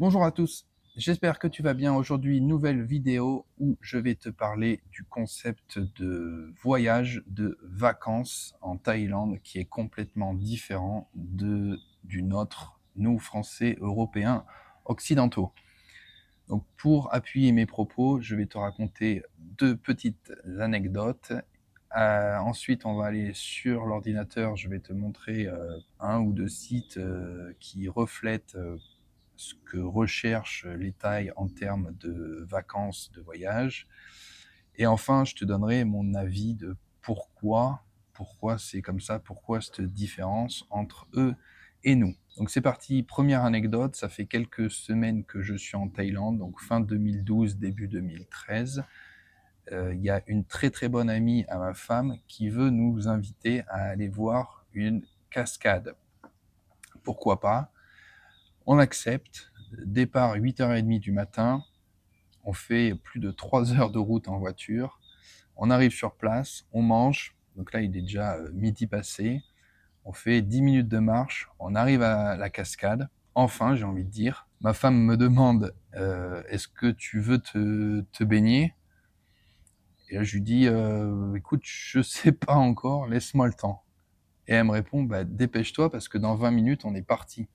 Bonjour à tous, j'espère que tu vas bien. Aujourd'hui, nouvelle vidéo où je vais te parler du concept de voyage, de vacances en Thaïlande qui est complètement différent du nôtre, nous Français, Européens, Occidentaux. Donc pour appuyer mes propos, je vais te raconter deux petites anecdotes. Ensuite, on va aller sur l'ordinateur, je vais te montrer un ou deux sites qui reflètent ce que recherchent les Thaïs en termes de vacances, de voyage. Et enfin, je te donnerai mon avis de pourquoi c'est comme ça, pourquoi cette différence entre eux et nous. Donc c'est parti, première anecdote, ça fait quelques semaines que je suis en Thaïlande, donc fin 2012, début 2013. Il y a une très très bonne amie à ma femme qui veut nous inviter à aller voir une cascade. Pourquoi pas? On accepte, départ 8h30 du matin, on fait plus de 3 heures de route en voiture, on arrive sur place, on mange, donc là il est déjà midi passé, on fait 10 minutes de marche, on arrive à la cascade, enfin j'ai envie de dire. Ma femme me demande est-ce que tu veux te baigner? Et là je lui dis écoute, je sais pas encore, laisse-moi le temps. Et elle me répond bah, dépêche-toi parce que dans 20 minutes on est parti.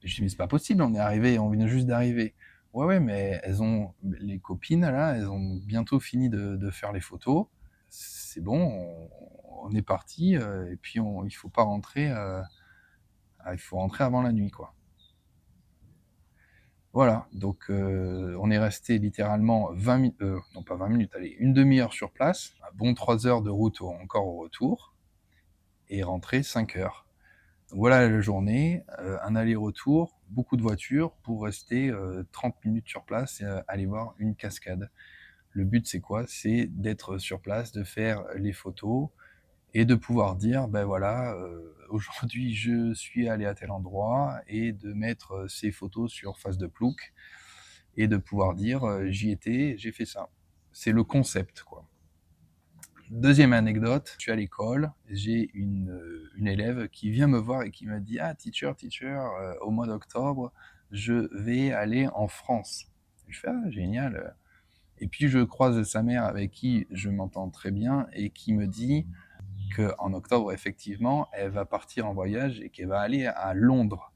Et je dis mais c'est pas possible, on est arrivé, on vient juste d'arriver. Ouais ouais, mais les copines là, elles ont bientôt fini de faire les photos. C'est bon, on est parti et puis il faut pas rentrer, il faut rentrer avant la nuit quoi. Voilà, donc on est resté littéralement 20 minutes, non pas 20 minutes, allez, une demi-heure sur place, un bon 3 heures de route encore au retour, et rentré 5 heures. Donc voilà la journée, un aller-retour, beaucoup de voitures pour rester 30 minutes sur place et aller voir une cascade. Le but c'est quoi? C'est d'être sur place, de faire les photos et de pouvoir dire: «Ben voilà, aujourd'hui je suis allé à tel endroit» et de mettre, ces photos sur Facebook et de pouvoir dire: «J'y étais, j'ai fait ça». C'est le concept quoi. Deuxième anecdote, je suis à l'école, j'ai une élève qui vient me voir et qui me dit: «Ah teacher, au mois d'octobre, je vais aller en France». Je fais: «Ah génial», et puis je croise sa mère avec qui je m'entends très bien et qui me dit qu'en octobre effectivement, elle va partir en voyage et qu'elle va aller à Londres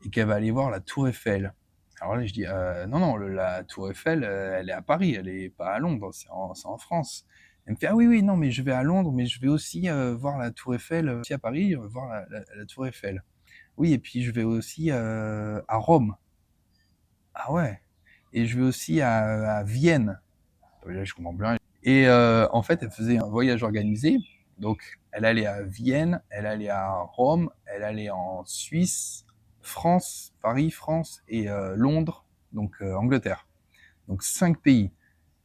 et qu'elle va aller voir la tour Eiffel. Alors là je dis: Non, non, la tour Eiffel, elle est à Paris, elle est pas à Londres, c'est en France». Elle me fait: «Ah oui, oui, non, mais je vais à Londres, mais je vais aussi, voir la tour Eiffel, aussi à Paris, voir la tour Eiffel. Oui, et puis je vais aussi, à Rome». «Ah ouais, et je vais aussi à Vienne». Là je comprends plus rien et en fait, elle faisait un voyage organisé, donc elle allait à Vienne, elle allait à Rome, elle allait en Suisse, France, Paris, France et Londres, donc Angleterre. Donc 5 pays.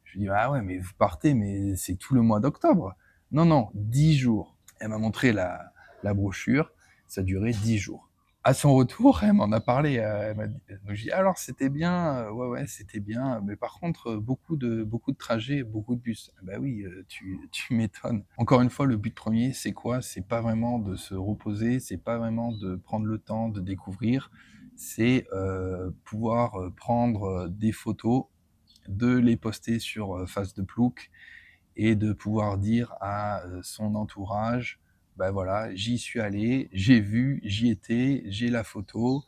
Je lui dis: «Ah ouais, mais vous partez, mais c'est tout le mois d'octobre». «Non, non, 10 jours». Elle m'a montré la brochure, ça durait 10 jours. À son retour, elle m'en a parlé, elle m'a dit donc j'ai dit: «Alors c'était bien?» «Ouais, ouais, c'était bien, mais par contre, beaucoup de trajets, beaucoup de bus». «Ah bah oui, tu m'étonnes». Encore une fois, le but premier, c'est quoi? C'est pas vraiment de se reposer, c'est pas vraiment de prendre le temps de découvrir, c'est, pouvoir, prendre, des photos, de les poster sur, Facebook et de pouvoir dire à, son entourage: «Bah, voilà, j'y suis allé, j'ai vu, j'y étais, j'ai la photo».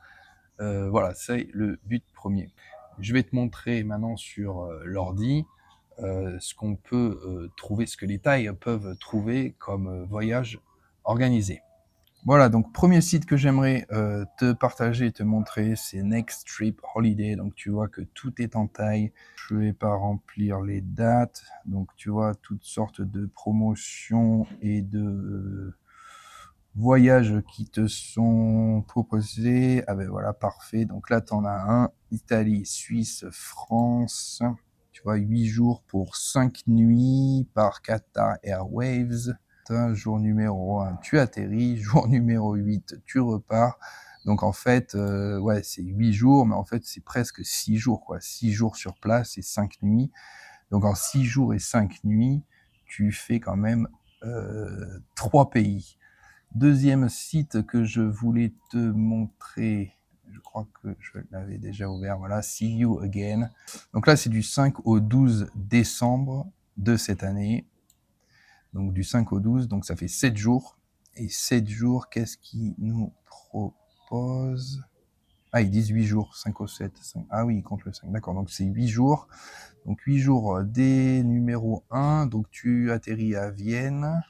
Voilà, c'est le but premier. Je vais te montrer maintenant sur, l'ordi, ce qu'on peut, trouver, ce que les Thaïs peuvent trouver comme, voyage organisé. Voilà, donc premier site que j'aimerais, te partager et te montrer, c'est Next Trip Holiday. Donc tu vois que tout est en taille. Je vais pas remplir les dates, donc tu vois toutes sortes de promotions et de voyages qui te sont proposés. Ah ben voilà, parfait. Donc là, tu en as un, Italie, Suisse, France. Tu vois, 8 jours pour 5 nuits par Qatar Airwaves. Jour numéro 1, tu atterris. Jour numéro 8, tu repars. Donc en fait, ouais, c'est 8 jours, mais en fait, c'est presque 6 jours, quoi. 6 jours sur place et 5 nuits. Donc en 6 jours et 5 nuits, tu fais quand même 3 pays. Deuxième site que je voulais te montrer, je crois que je l'avais déjà ouvert, voilà, See You Again. Donc là, c'est du 5 au 12 décembre de cette année. Donc du 5 au 12, donc ça fait 7 jours. Et 7 jours, qu'est-ce qu'ils nous proposent? Ah, ils disent 8 jours, 5 au 7. 5. Ah oui, ils comptent le 5, d'accord. Donc c'est 8 jours. Donc 8 jours dès numéro 1, donc tu atterris à Vienne.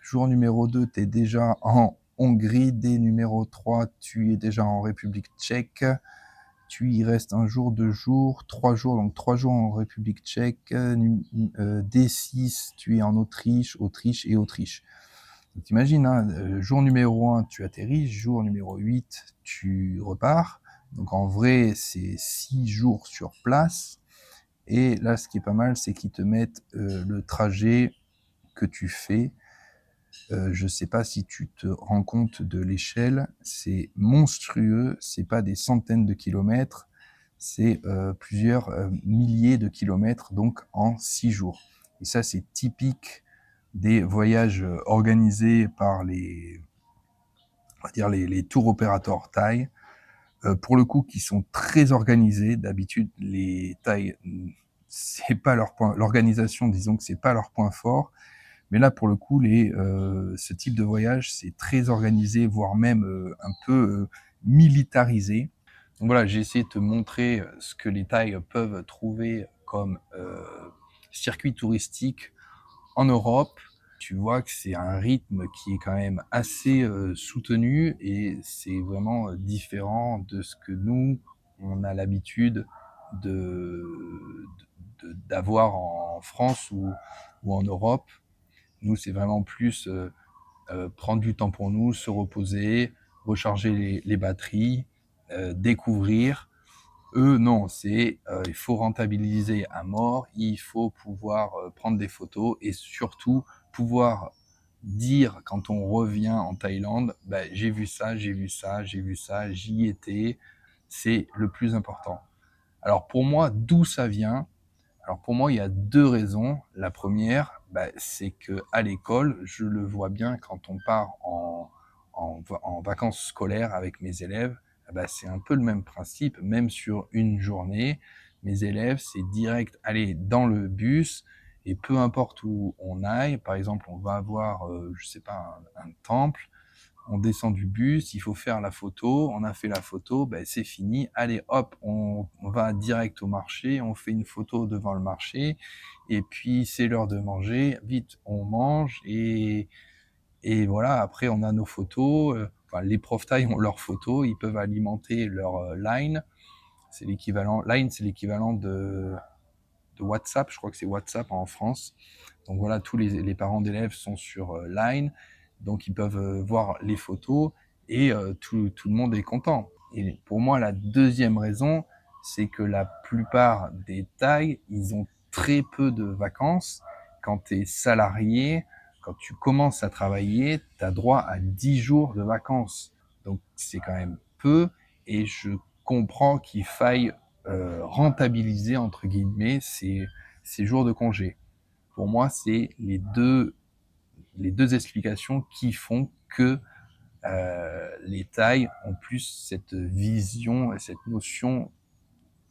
Jour numéro 2, tu es déjà en Hongrie. Dès numéro 3, tu es déjà en République tchèque. Tu y restes un jour, 2 jours, 3 jours, donc 3 jours en République tchèque. D6, tu es en Autriche, Autriche et Autriche. Donc t'imagines, hein, jour numéro 1, tu atterris, jour numéro 8, tu repars. Donc en vrai, c'est 6 jours sur place. Et là, ce qui est pas mal, c'est qu'ils te mettent le trajet que tu fais. Je ne sais pas si tu te rends compte de l'échelle, c'est monstrueux, c'est pas des centaines de kilomètres, c'est plusieurs milliers de kilomètres, donc en 6 jours. Et ça, c'est typique des voyages organisés par on va dire les tour opérateurs thaï, pour le coup, qui sont très organisés. D'habitude, les Thaïs, c'est pas leur point, l'organisation, disons que c'est pas leur point fort. Mais là, pour le coup, ce type de voyage, c'est très organisé, voire même un peu militarisé. Donc voilà, j'ai essayé de te montrer ce que les Thaïs peuvent trouver comme circuit touristique en Europe. Tu vois que c'est un rythme qui est quand même assez soutenu et c'est vraiment différent de ce que nous, on a l'habitude d'avoir en France ou en Europe. Nous, c'est vraiment plus prendre du temps pour nous, se reposer, recharger les batteries, découvrir. Eux, non, c'est il faut rentabiliser à mort, il faut pouvoir prendre des photos et surtout pouvoir dire quand on revient en Thaïlande, bah, j'ai vu ça, j'ai vu ça, j'ai vu ça, j'y étais. C'est le plus important. Alors pour moi, d'où ça vient? Alors pour moi, il y a 2 raisons. La première, bah, c'est qu'à l'école, je le vois bien quand on part en vacances scolaires avec mes élèves, bah, c'est un peu le même principe, même sur une journée. Mes élèves, c'est direct aller dans le bus et peu importe où on aille, par exemple, on va avoir, je sais pas, un temple, on descend du bus, il faut faire la photo, on a fait la photo, ben c'est fini, allez hop, on va direct au marché, on fait une photo devant le marché, et puis c'est l'heure de manger, vite on mange, et voilà, après on a nos photos, enfin, les profs taille ont leurs photos, ils peuvent alimenter leur line, c'est l'équivalent de WhatsApp, je crois que c'est WhatsApp en France. Donc voilà, tous les parents d'élèves sont sur Line, donc ils peuvent voir les photos et tout le monde est content. Et pour moi, la deuxième raison, c'est que la plupart des Thaïs, ils ont très peu de vacances. Quand tu es salarié, quand tu commences à travailler, tu as droit à 10 jours de vacances. Donc c'est quand même peu et je comprends qu'il faille rentabiliser entre guillemets ces jours de congé. Pour moi, c'est les deux explications qui font que les Thaïs ont plus cette vision et cette notion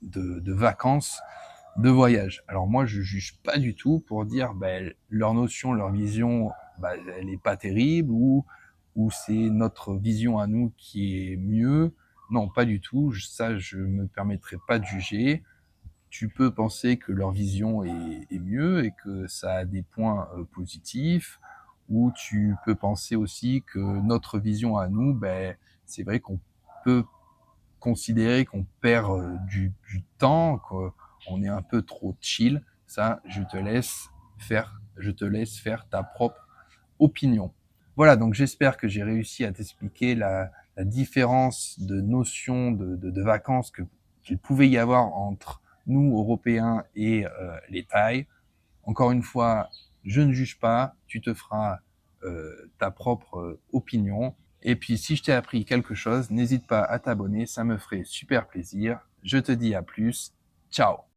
de vacances, de voyage. Alors moi, je juge pas du tout pour dire ben, leur notion, leur vision, ben, elle est pas terrible ou c'est notre vision à nous qui est mieux. Non, pas du tout. Ça, je me permettrai pas de juger. Tu peux penser que leur vision est mieux et que ça a des points positifs, ou tu peux penser aussi que notre vision à nous, ben, c'est vrai qu'on peut considérer qu'on perd du temps, qu'on est un peu trop chill. Ça, je te laisse faire ta propre opinion. Voilà, donc j'espère que j'ai réussi à t'expliquer la différence de notion de vacances qu'il pouvait y avoir entre nous, Européens, et les Thaïs. Encore une fois, je ne juge pas, tu te feras ta propre opinion. Et puis, si je t'ai appris quelque chose, n'hésite pas à t'abonner, ça me ferait super plaisir. Je te dis à plus. Ciao!